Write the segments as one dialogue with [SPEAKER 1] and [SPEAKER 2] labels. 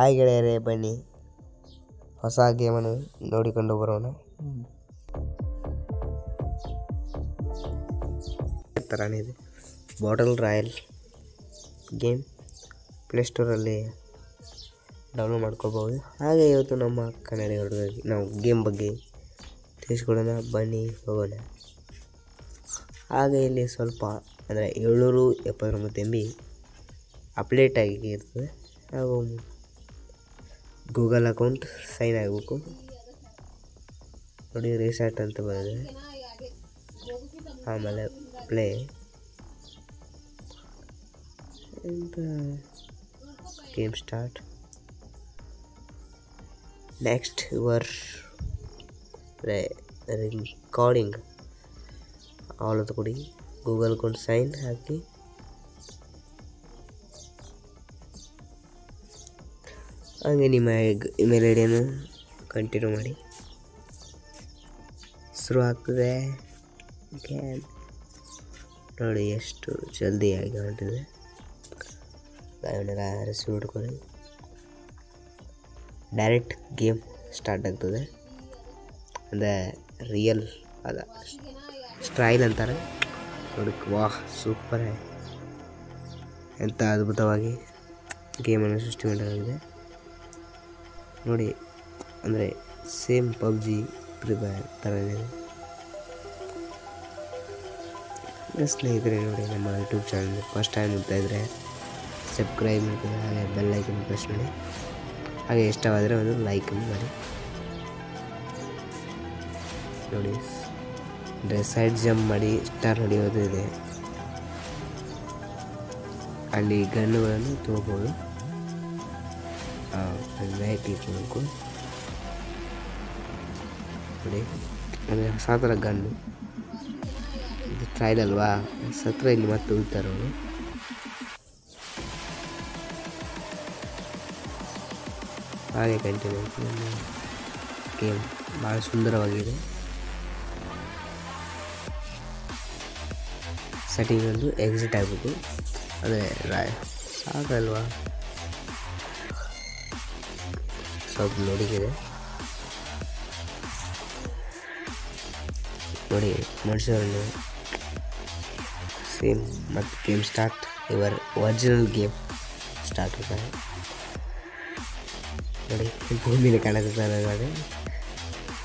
[SPEAKER 1] Hi ಗೆಳೆಯರೇ, ಬನ್ನಿ ಹೊಸ ಗೇಮನ್ನು ನೋಡಿಕೊಂಡು ಬರೋಣ. ಥರನೇ ಇದೆ ಬಾಟಲ್ ರಾಯಲ್ ಗೇಮ್. ಪ್ಲೇಸ್ಟೋರಲ್ಲಿ ಡೌನ್ಲೋಡ್ ಮಾಡ್ಕೋಬೋದು. ಹಾಗೆ ಇವತ್ತು ನಮ್ಮ ಕನ್ನಡ ಹುಡುಗರಿಗೆ ನಾವು ಗೇಮ್ ಬಗ್ಗೆ ತಿಳಿಸ್ಕೊಡೋಣ, ಬನ್ನಿ ಹೋಗೋಣ. ಹಾಗೆ ಇಲ್ಲಿ ಸ್ವಲ್ಪ ಅಂದರೆ 779 MB ಅಪ್ಡೇಟ್ ಆಗಿ ಇರ್ತದೆ. ಹಾಗೂ ಗೂಗಲ್ ಅಕೌಂಟ್ ಸೈನ್ ಆಗಬೇಕು ನೋಡಿ, ರೀಸೆಟ್ ಅಂತ ಬರ್ತದೆ. ಆಮೇಲೆ ಪ್ಲೇ ಅಂತ game start. Next your recording all ಕೊಡಿ. ಗೂಗಲ್ ಅಕೌಂಟ್ ಸೈನ್ ಹಾಕಿ ಹಾಗೆ ನಿಮ್ಮ ಇಮೇಲ್ ಐ ಡಿಯನ್ನು ಕಂಟಿನ್ಯೂ ಮಾಡಿ. ಶುರು ಆಗ್ತದೆ ಗೇಮ್. ನೋಡಿ ಎಷ್ಟು ಜಲ್ದಿಯಾಗಿ ಹೊಂಟಿದೆ. ರಿಸೀವ್ ಹಿಡ್ಕೊಳ್ಳಿ. ಡೈರೆಕ್ಟ್ ಗೇಮ್ ಸ್ಟಾರ್ಟ್ ಆಗ್ತದೆ. ಅಂದರೆ ರಿಯಲ್ ಅದ ಸ್ಟೈಲ್ ಅಂತಾರೆ ನೋಡಿ. ವಾಹ್, ಸೂಪರ್, ಎಂಥ ಅದ್ಭುತವಾಗಿ ಗೇಮನ್ನು ಸೃಷ್ಟಿ ಮಾಡಲಾಗಿದೆ ನೋಡಿ. ಅಂದರೆ ಸೇಮ್ ಪಬ್ಜಿ, ಫ್ರೀ ಫೈರ್ ಥರನೇ ಇದೆ. ಸ್ನೇಹಿತರೆ ನೋಡಿ, ನಮ್ಮ ಯೂಟ್ಯೂಬ್ ಚಾನಲ್ ಫಸ್ಟ್ ಟೈಮ್ ನೋಡ್ತಾ ಇದ್ದರೆ ಸಬ್ಸ್ಕ್ರೈಬ್ ಮಾಡಿ, ಹಾಗೆ ಬೆಲ್ ಐಕನ್ ಪ್ರೆಸ್ ಮಾಡಿ, ಹಾಗೆ ಇಷ್ಟವಾದರೆ ಒಂದು ಲೈಕನ್ನು ಮಾಡಿ ನೋಡಿ. ಅಂದರೆ ಸೈಡ್ ಜಂಪ್ ಮಾಡಿ ಸ್ಟಾರ್ ಹೊಡೆಯೋದು ಇದೆ. ಅಲ್ಲಿ ಗನ್ನುಗಳನ್ನು ತೊಗೋಬೋದು. ಲೈಟ್ ಇಟ್ಕೊಬೇಕು ನೋಡಿ. ಅಂದರೆ ಹೊಸ ಥರ ಗನ್ನು ಇದು ಟ್ರೈಲ್ ಅಲ್ವಾ, ಸತ್ರ ಇಲ್ಲಿ ಮತ್ತೆ ಉಳ್ತಾರೆ ಅವರು. ಹಾಗೆ ಕಂಟಿನ್ಯೂ ಗೇಮ್ ಭಾಳ ಸುಂದರವಾಗಿದೆ. ಸೆಟ್ಟಿಂಗ್ ಒಂದು ಎಕ್ಸಿಟ್ ಆಗಬೇಕು. ಅಂದರೆ ಸಾಕಲ್ವಾ, ಸ್ವಲ್ಪ ನೋಡಿಗಿದೆ ನೋಡಿ. ಮನುಷ್ಯರನ್ನು ಸೇಮ್ ಮತ್ತು ಗೇಮ್ ಸ್ಟಾರ್ಟ್. ಇವರ್ ಒರಿಜಿನಲ್ ಗೇಮ್ ಸ್ಟಾರ್ಟ್ ಆಗ್ತಾರೆ ನೋಡಿ. ಭೂಮಿನ ಕಾಣುತ್ತದೆ ನೋಡಿ,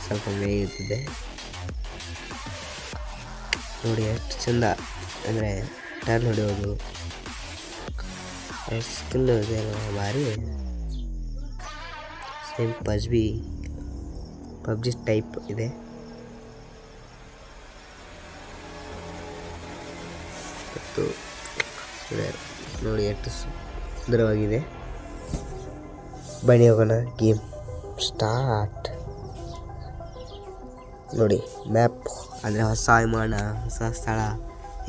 [SPEAKER 1] ಸ್ವಲ್ಪ ಮೇಯುತ್ತಿದೆ ನೋಡಿ. ಎಷ್ಟು ಚಂದ ಅಂದರೆ ಟರ್ನ್ ಹೊಡೆಯೋದು ಸ್ಕಿಲ್ ಇದೆ ಭಾರಿ. ಸೇಮ್ ಪಬ್ಜಿ ಟೈಪ್ ಇದೆ. ಮತ್ತು ನೋಡಿ ಎಷ್ಟು ಸುಂದರವಾಗಿದೆ. ಬನ್ನಿ ಹೋಗೋಣ, ಗೇಮ್ ಸ್ಟಾರ್ಟ್ ನೋಡಿ. ಮ್ಯಾಪ್ ಅಂದರೆ ಹೊಸ ವಿಮಾನ, ಹೊಸ ಸ್ಥಳ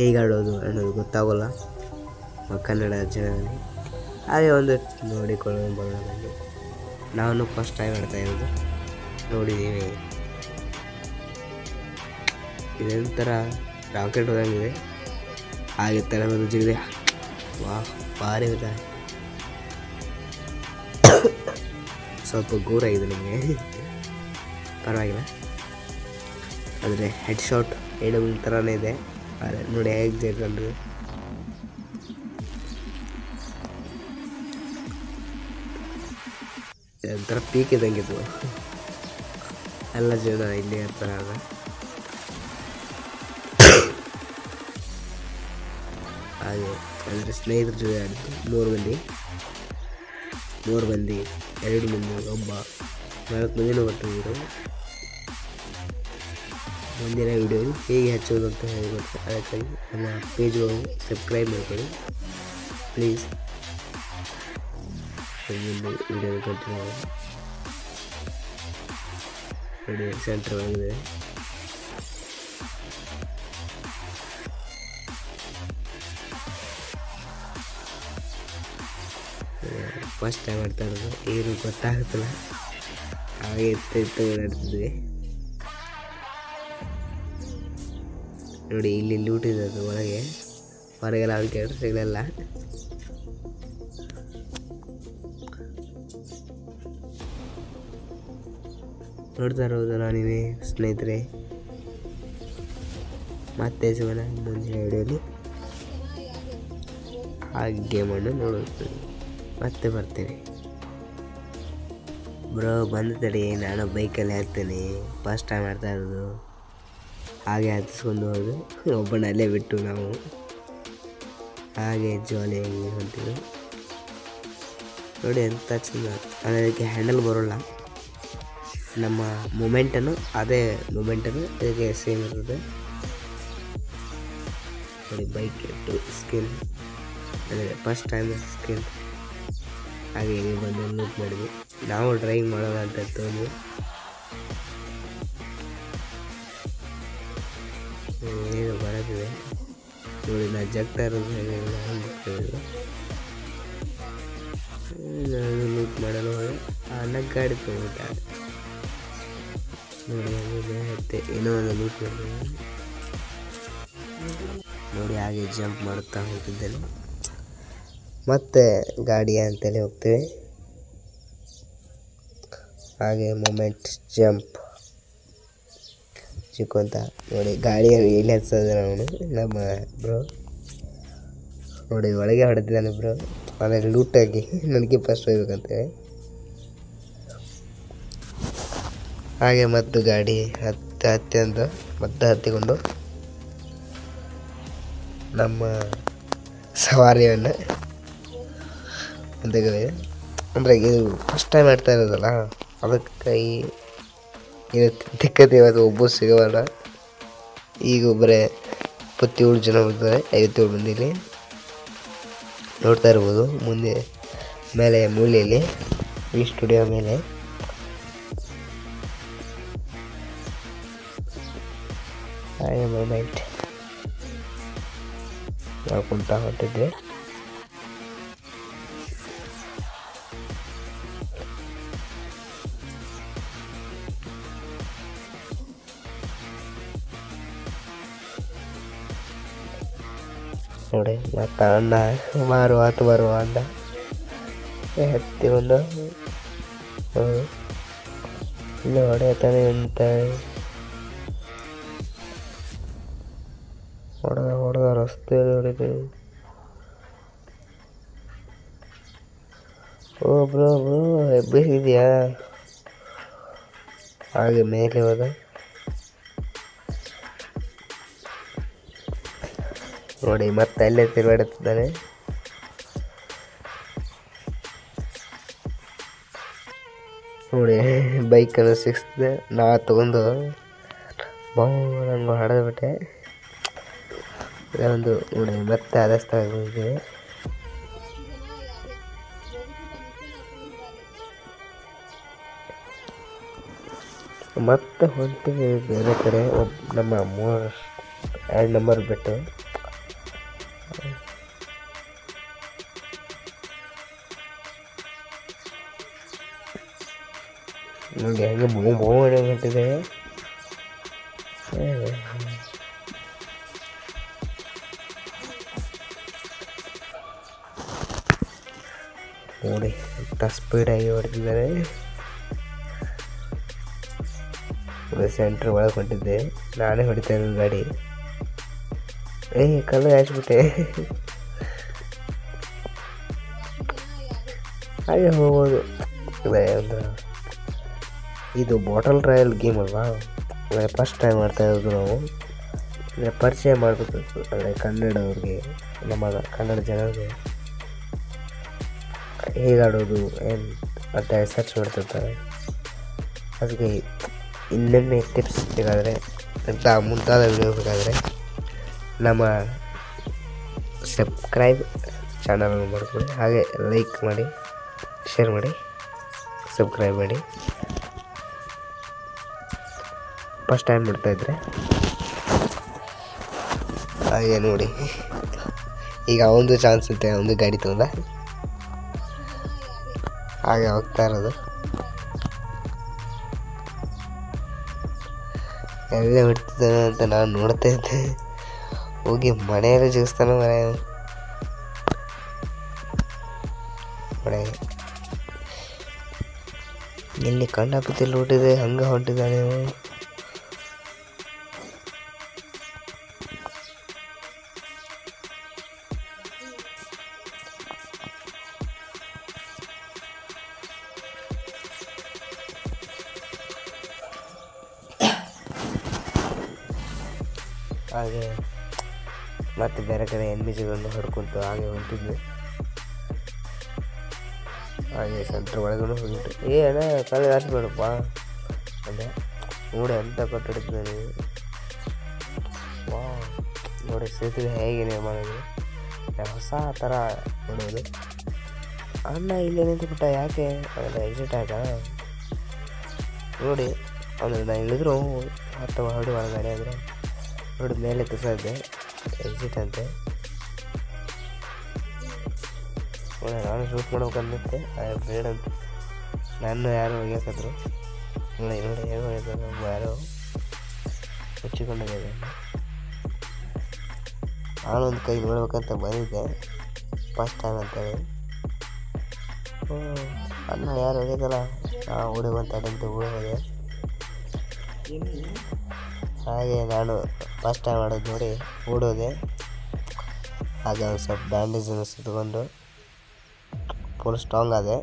[SPEAKER 1] ಹೇಗೆ ಆಡೋದು ಅನ್ನೋದು ಗೊತ್ತಾಗೋಲ್ಲ ಕನ್ನಡ ಜನರಲ್ಲಿ. ಹಾಗೆ ಒಂದು ನೋಡಿಕೊಳ್ಳೋದು ಬರೋಣ ಬನ್ನಿ. ನಾನು ಫಸ್ಟ್ ಟೈಮ್ ಆಡ್ತಾ ಇರೋದು ನೋಡಿದ್ದೀವಿ. ಇದೊಂಥರ ರಾಕೆಟ್ ಹೋದಂಗಿದೆ. ಹಾಗೆ ಥರ ರುಚಿಗಿದೆ. ವಾಹ್, ಭಾರಿ ಇದೆ. ಸ್ವಲ್ಪ ಗೋರಾಗಿದೆ ನಿಮಗೆ, ಪರವಾಗಿಲ್ಲ. ಅಂದರೆ ಹೆಡ್ ಶಾಟ್ ಎಡಬಲ್ ಥರನೇ ಇದೆ. ಆದರೆ ನೋಡಿ ಹೇಗೆ ಜೇರ್ಕೊಂಡ್ರೆ ಒಂಥರ ಪೀಕ್ ಇದ್ದಂಗಿತ್ತು. ಎಲ್ಲ ಜನ ಇಲ್ಲಿ ಇರ್ತಾರೆ. ಹಾಗೆ ಅಂದರೆ ಸ್ನೇಹಿತರ ಜೊತೆ ಆಡಿದ್ದು 3 ಮಂದಿ, 2 ಮಂದಿ, ಒಬ್ಬ 4 ಮಂದಿನೂ ಬರ್ತಿದ್ರು. ಮುಂದಿನ ವಿಡಿಯೋ ಹೇಗೆ ಹಚ್ಚೋದು ಅಂತ ಹೇಳಿಕೊಡ್ತಾರೆ. ಅದಕ್ಕಾಗಿ ನಮ್ಮ ಪೇಜ್ ಸಬ್ಸ್ಕ್ರೈಬ್ ಮಾಡ್ಕೊಳ್ಳಿ ಪ್ಲೀಸ್. ಮುಂದೆ ವಿಡಿಯೋ ಕಂಟಿನ್ಯೂ ನೋಡಿ. ಸೆಂಟ್ರ್ ಆಗಿದೆ. ಫಸ್ಟ್ ಟೈಮ್ ಆಡ್ತಾ ಇರೋದು, ಏನು ಗೊತ್ತಾಗುತ್ತಿಲ್ಲ. ಹಾಗೆ ಎತ್ತು ಓಡಾಡ್ತಿದ್ವಿ ನೋಡಿ. ಇಲ್ಲಿ ಲೂಟ್ ಇದೆ, ಅದು ಒಳಗೆ ಹೊರಗೆಲ್ಲ ಅದಕ್ಕೆ ಸಿಗಲಿಲ್ಲ. ನೋಡ್ತಾ ಇರೋದಲ್ಲ ನೀವೇ ಸ್ನೇಹಿತರೆ. ಮತ್ತೆ ಸಿಗೋಣ ಮುಂದಿನ ವಿಡಿಯೋಲಿ. ಆ ಗೇಮನ್ನು ನೋಡುತ್ತೀನಿ, ಮತ್ತೆ ಬರ್ತೀನಿ ಬ್ರೋ. ಬಂದ ತಡಿ, ನಾನು ಬೈಕಲ್ಲಿ ಹಾಕ್ತೇನೆ. ಫಸ್ಟ್ ಟೈಮ್ ಮಾಡ್ತಾ ಇರೋದು. ಹಾಗೆ ಹತ್ತಿಸ್ಕೊಂಡು ಹೋದು ಒಬ್ಬನಲ್ಲೇ ಬಿಟ್ಟು ನಾವು ಹಾಗೆ ಜಾಲಿಯಾಗಿ ಹೊಂಟಿದ್ದು ನೋಡಿ. ಎಂಥ ಚೆಂದ. ಅಂದರೆ ಅದಕ್ಕೆ ಹ್ಯಾಂಡಲ್ ಬರೋಲ್ಲ. ನಮ್ಮ ಮೂಮೆಂಟನ್ನು ಅದೇ ಮೂಮೆಂಟನ್ನು ಇದಕ್ಕೆ ಸೇಮ್ ಇರ್ತದೆ ನೋಡಿ. ಬೈಕ್ ಇಟ್ಟು ಸ್ಕಿನ್ ಅಂದರೆ ಫಸ್ಟ್ ಟೈಮ್ ಸ್ಕಿನ್ ಹಾಗೆ ಬಂದು ಲೂಟ್ ಮಾಡಿದ್ವಿ. ನಾವು ಡ್ರೈವಿಂಗ್ ಮಾಡೋಣ ಅಂತ ತೊಗೊಂಡು ಏನು ಬರೋದಿದೆ ನೋಡಿ. ನಾ ಜಗ್ತಾ ಇರೋದು ನಾನು ಲೂಟ್ ಮಾಡಲು ಹೋದೆ. ಅಣ್ಣ ಗಾಡಿ ತೊಗೊಂಡ ನೋಡಿ. ಮತ್ತೆ ಏನೋ ಒಂದು ಲೂಟ್ ಮಾಡಿದೆ ನೋಡಿ. ಹಾಗೆ ಜಂಪ್ ಮಾಡುತ್ತಾ ಹೋಗ್ತಿದ್ದೇನೆ. ಮತ್ತೆ ಗಾಡಿ ಅಂತಲೇ ಹೋಗ್ತೇವೆ. ಹಾಗೆ ಮೂಮೆಂಟ್ ಜಂಪ್ ಚಿಕ್ಕೊಂತ ನೋಡಿ. ಗಾಡಿಯಲ್ಲಿ ಎಲ್ಲಿ ಹಚ್ಚೋದ್ರೆ ಅವನು ನಮ್ಮ ಬ್ರೋ ನೋಡಿ. ಒಳಗೆ ಹೊಡೆದಿದ್ದಾನೆ ಬ್ರೋ. ಆಮೇಲೆ ಲೂಟಾಗಿ ನನಗೆ ಫಸ್ಟ್ ಹೋಗ್ಬೇಕಂತೇವೆ. ಹಾಗೆ ಮತ್ತು ಗಾಡಿ ಹತ್ತಿ ಮತ್ತೆ ಹತ್ತಿಕೊಂಡು ನಮ್ಮ ಸವಾರಿಯನ್ನು ಅಂತೆಗಳಿದೆ. ಅಂದರೆ ಇದು ಫಸ್ಟ್ ಟೈಮ್ ಮಾಡ್ತಾ ಇರೋದಲ್ಲ, ಅದಕ್ಕೆ ಇದು ದಿಕ್ಕತ್ತೆ. ಇವತ್ತು ಒಬ್ಬರು ಸಿಗಬಾರ್ದ. ಈಗ ಒಬ್ಬರೇ 27 ಜನ ಬರ್ತಾರೆ, 57 ಮಂದಿಲಿ ನೋಡ್ತಾ ಇರ್ಬೋದು. ಮುಂದೆ ಮೇಲೆ ಮೂಲೆಯಲ್ಲಿ ಈ ಸ್ಟುಡಿಯೋ ಮೇಲೆ ಹಾಗೆ ಮೂಮೆಂಟ್ ಮಾಡ್ಕೊಳ್ತಾ ಹೊಂಟಿದ್ದೆ. ನೋಡಿ ಮತ್ತು ಅಣ್ಣ ಬರುವ ಅಂದ ಹತ್ತಿ ಒಂದು ಇಲ್ಲಿ ಹೊಡೆತಾನೆ ಅಂತ ಹೊಡೆದ ರಸ್ತೆಯಲ್ಲಿ ಹೊಡಿತೀವಿ. ಓ ಬ್ರೋ ಬೇಕಿದೆಯಾ? ಹಾಗೆ ಮೇಲೆ ಹೋದ ನೋಡಿ. ಮತ್ತೆ ಅಲ್ಲೇ ತಿರುಗಾಡುತ್ತಿದ್ದಾನೆ ನೋಡಿ. ಬೈಕನ್ನು ಸಿಕ್ಕಿದೆ. ನಾ ತಗೊಂಡು ನಂಗೆ ಹೊಡೆದ್ಬಿಟ್ಟೆ. ಒಂದು ನೋಡಿ ಮತ್ತೆ ಅದೇ ಸ್ಥಳ ಹೋಗಿದ್ದೀವಿ. ಮತ್ತೆ ಹೊಂಟಿವಿ ಬೇರೆ ಕಡೆ. ನಮ್ಮ 2 ನಂಬರ್ ಬಿಟ್ಟು ನೋಡಿ ಹೆಂಗೆ ಬೋಣೆ ಹೊಂಟಿದ್ದೇವೆ. ನೋಡಿ ఎంత ಸ್ಪೀಡಾಗಿ ಹೊಡೆದಿದ್ದಾರೆ. ಸೆಂಟ್ರ್ ಒಳಗೆ ಹೊಂಟಿದ್ದೆ. ನಾನೇ ಹೊಡಿತಾ ಇರೋದು ಗಾಡಿ. ಕಲ್ಲು ಹಾಕ್ಬಿಟ್ಟೆ. ಹಾಗೆ ಹೋಗ್ಬೋದು. ಅಂದ್ರೆ ಇದು ಬಾಟಲ್ ರಾಯಲ್ ಗೇಮ್ ಅಲ್ವಾ, ಫಸ್ಟ್ ಟೈಮ್ ಮಾಡ್ತಾ ಇರೋದು ನಾವು. ಪರಿಚಯ ಮಾಡಬೇಕು ಅಂದರೆ ಕನ್ನಡವ್ರಿಗೆ, ನಮ್ಮ ಕನ್ನಡ ಜನರಿಗೆ ಹೇಗಾಡೋದು ಏನು ಅಂತ ಸರ್ಚ್ ಮಾಡ್ತಿರ್ತಾರೆ. ಅದಕ್ಕೆ ಇನ್ನೊಮ್ಮೆ ಟಿಪ್ಸ್ ಬೇಕಾದರೆ ಅಂತ ಮುಂತಾದ ವಿಡಿಯೋ ಬೇಕಾದರೆ ನಮ್ಮ ಸಬ್ಸ್ಕ್ರೈಬ್ ಚಾನಲನ್ನು ಮಾಡ್ಕೊಳ್ಳಿ. ಹಾಗೆ ಲೈಕ್ ಮಾಡಿ, ಶೇರ್ ಮಾಡಿ, ಸಬ್ಸ್ಕ್ರೈಬ್ ಮಾಡಿ. ಫಸ್ಟ್ ಟೈಮ್ ಮಾಡ್ತಾಯಿದ್ರೆ ಹಾಗೆ ನೋಡಿ. ಈಗ ಒಂದು ಚಾನ್ಸ್ ಇರುತ್ತೆ, ಒಂದು ಗಾಡಿ ತಗೊಂಡ ಹಾಗೆ ಹೋಗ್ತಾ ಇರೋದು. ಎಲ್ಲ ಬಿಡ್ತಿದ್ದಾನೆ ಅಂತ ನಾನು ನೋಡ್ತಾ ಇದ್ದೆ. ಹೋಗಿ ಮನೆಯಲ್ಲೇ ಜಿಗಿಸ್ತಾನೆ ಮನೆ ಇಲ್ಲಿ ಕಂಡಾಪತಿ ಲೂಟಿದೆ, ಹಂಗೆ ಹೊಂಟಿದ್ದಾನೆ. ಹಾಗೆ ಮತ್ತೆ ಬೇರೆ ಕಡೆ ಎನ್ಮಿಜಿಗಳನ್ನು ಹೊಡ್ಕೊಂತು ಹಾಗೆ ಹೊಂಟಿದ್ವಿ. ಹಾಗೆ ಸೆಂಟ್ರ್ ಒಳಗಡೆ ಹೋಗಿಬಿಟ್ಟು ಅಣ್ಣ ಕಳೆ ಹಾರಿಸ್ಬೇಡಪ್ಪ ಅಂದರೆ ನೋಡಿ ಅಂತ ಕಟ್ಟಿಡ್ತೀನಿ ನೀವು. ವಾ ನೋಡಿ ಸೇತುವೆ ಹೇಗೆ ನಿರ್ಮಾಣ ಇದೆ, ಹೊಸ ಥರ ನೋಡೋದು. ಅಣ್ಣ ಇಲ್ಲೇ ನಿಂತುಬಿಟ್ಟ, ಯಾಕೆ ಅಂದರೆ ಎಕ್ಸಿಟ್ ಆಯ್ತಾ ನೋಡಿ. ಅಂದರೆ ನಾನು ಇಳಿದ್ರು ಅಥವಾ ಹೊರಡು ಒಳಗಡೆ ಅಂದರೆ ನೋಡಿ ಮೇಲೆ ತುಸದ್ದೆ ಎಕ್ಸಿಟ್ ಅಂತೆ. ನಾನು ಶೂಟ್ ಮಾಡ್ಬೇಕಂದಿತ್ತೆ ಬೇಡ ಅಂತ ನಾನು ಯಾರು ಹೋಗ್ಯಾಕದ್ರು. ನೋಡಿ ನೋಡಿ ಹೇಗೆ ಹೋಗ್ಯಾಕ ಯಾರೋ ಮುಚ್ಚಿಕೊಂಡಿದ್ದೆ. ನಾನೊಂದು ಕೈ ನೋಡ್ಬೇಕಂತ ಬಂದಿದ್ದೆ ಫಸ್ಟ್ ಟೈಮ್ ಅಂತೇಳಿ. ಅಣ್ಣ ಯಾರು ಹೋಗ್ಯದಲ್ಲ ಹುಡುಗಂತ ಅದಂತ ಹೋದೆ. ಹಾಗೆ ನಾನು ಫಸ್ಟ್ ಟೈಮ್ ಆಡೋದು ನೋಡಿ ಓಡೋದೆ. ಹಾಗೆ ಒಂದು ಸ್ವಲ್ಪ ಬ್ಯಾಂಡೇಜನ್ನು ಸುತ್ತಕೊಂಡು ಫುಲ್ ಸ್ಟ್ರಾಂಗ್ ಆದೆ.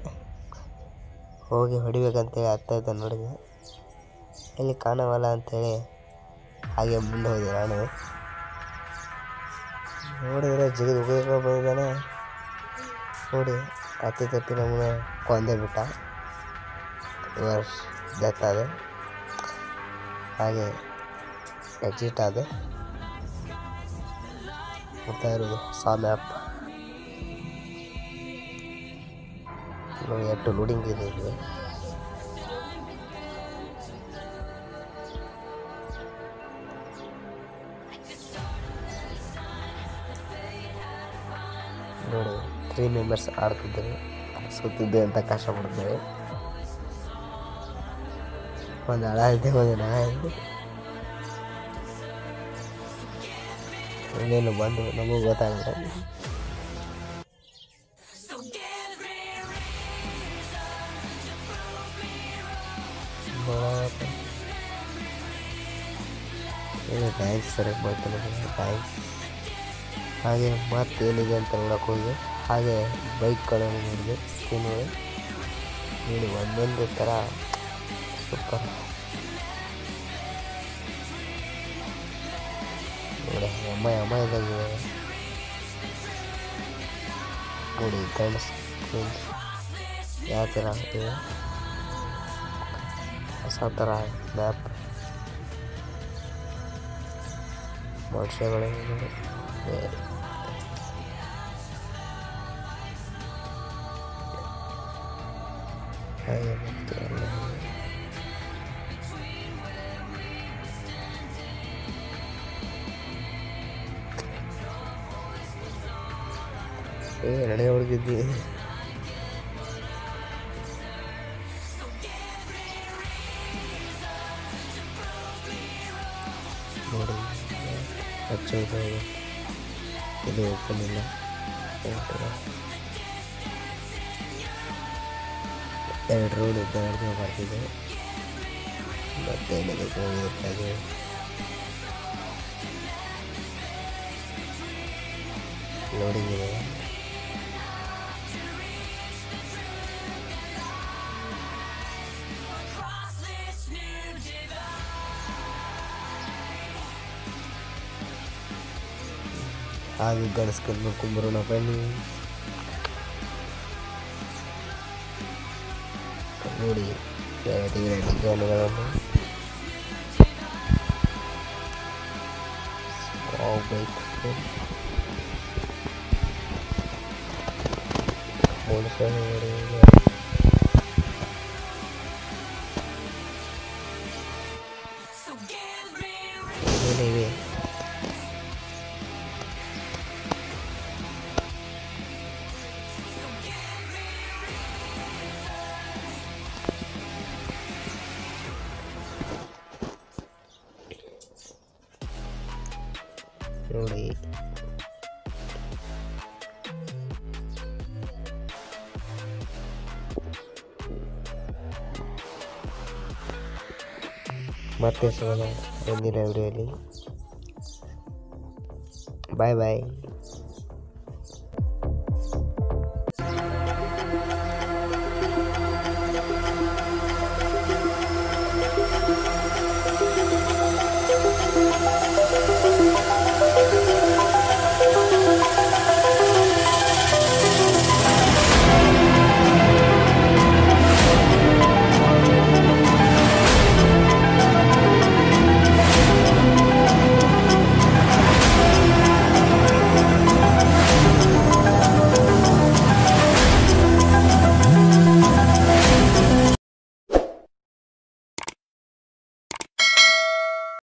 [SPEAKER 1] ಹೋಗಿ ಹೊಡಿಬೇಕಂತೇಳಿ ಆಗ್ತಾಯಿದ್ದೆ ನೋಡಿದೆ, ಇಲ್ಲಿ ಕಾಣವಲ್ಲ ಅಂಥೇಳಿ ಹಾಗೆ ಮುಂದೆ ಹೋದೆ. ನಾನು ನೋಡಿದರೆ ಜಿಗಿದು ಉಗಿದುಕೊಂಡು ಬಂದಿದ್ದಾನೆ. ನೋಡಿ ಅತಿ ತಪ್ಪಿ ನಮ್ಮನ್ನ ಕೊಂದೇ ಬಿಟ್ಟ, ಡೆತ್ ಆದೆ. ಹಾಗೆ ಎಕ್ಸಿಟ್ ಆದೆ. ಮತ್ತೆ ಇರೋದು ಹೊಸ ಮ್ಯಾಪ್ ನೋಡಿ, ಎಷ್ಟು ಲೋಡಿಂಗ್ ಇದೆ ಇಲ್ಲಿ. ನೋಡಿ 3 ಮೆಂಬರ್ಸ್ ಆಡ್ತಿದ್ದೇವೆ, ಸುತ್ತಿದ್ದೆ ಅಂತ ಕಷ್ಟಪಡ್ತೇವೆ. ಒಂದು ಹಳ ಇದೆ, ಒಂದು ನಳ ಇದೆ. ಇನ್ನೇನು ಬಂದು ನಮಗೂ ಗೊತ್ತಾಗಲ್ಲ. ಥ್ಯಾಂಕ್ಸ್ ಸರ್, ಬರ್ತಾನೆ ಥ್ಯಾಂಕ್ಸ್. ಹಾಗೆ ಮತ್ತೇನಿದೆ ಅಂತ ನೋಡೋಕೆ ಹೋಗಿ ಹಾಗೆ ಬೈಕ್ಗಳನ್ನು ನೋಡಿದೆ. ಸ್ಕಿನ್ಗಳು ನೋಡಿ ಒಂದೊಂದು ಥರ ಸೂಪರ್. ನೋಡಿ ಅಮ್ಮ ಇದಾಗಿದೆ ನೋಡಿ. ಗಂಡ ಸ್ಕ್ರೀನ್ ಯಾವ ಥರ ಇದೆ, ಹೊಸ ಥರ ಮ್ಯಾಪ್. ಮನುಷ್ಯಗಳು ಹಾಗೆ ಮತ್ತೆ ನಡೆ ಹೊಡೆದಿದ್ದಿ. ನೋಡಿ ಹಚ್ಚೋದು ಇದು ಓಪನ್ ಇಲ್ಲ. ಎರಡು ರೋಡ್ ಇದ್ದ ಎರಡು ಬರ್ತಿದೆ. ಮತ್ತೆ ಹೋಗಿರ್ತಾಗೆ ಲೋಡಿಂಗ್ ಇದೆ. ಹಾಗೆ ಗಣಸ್ಕೊಂಡು ನೋಡ್ಕೊಂಬರೋಣ ಬನ್ನಿ. ನೋಡಿ ಡಿಸೈನ್ಗಳನ್ನು ಬೈಕ್ ಮನುಷ್ಯ ನೋಡಿ ಇವೆ. ನೋಡಿ ಮತ್ತೆ ಸಿಗೋಣ ಮುಂದಿನ ವಿಡಿಯೋಲಿ. ಬಾಯ್ ಬಾಯ್.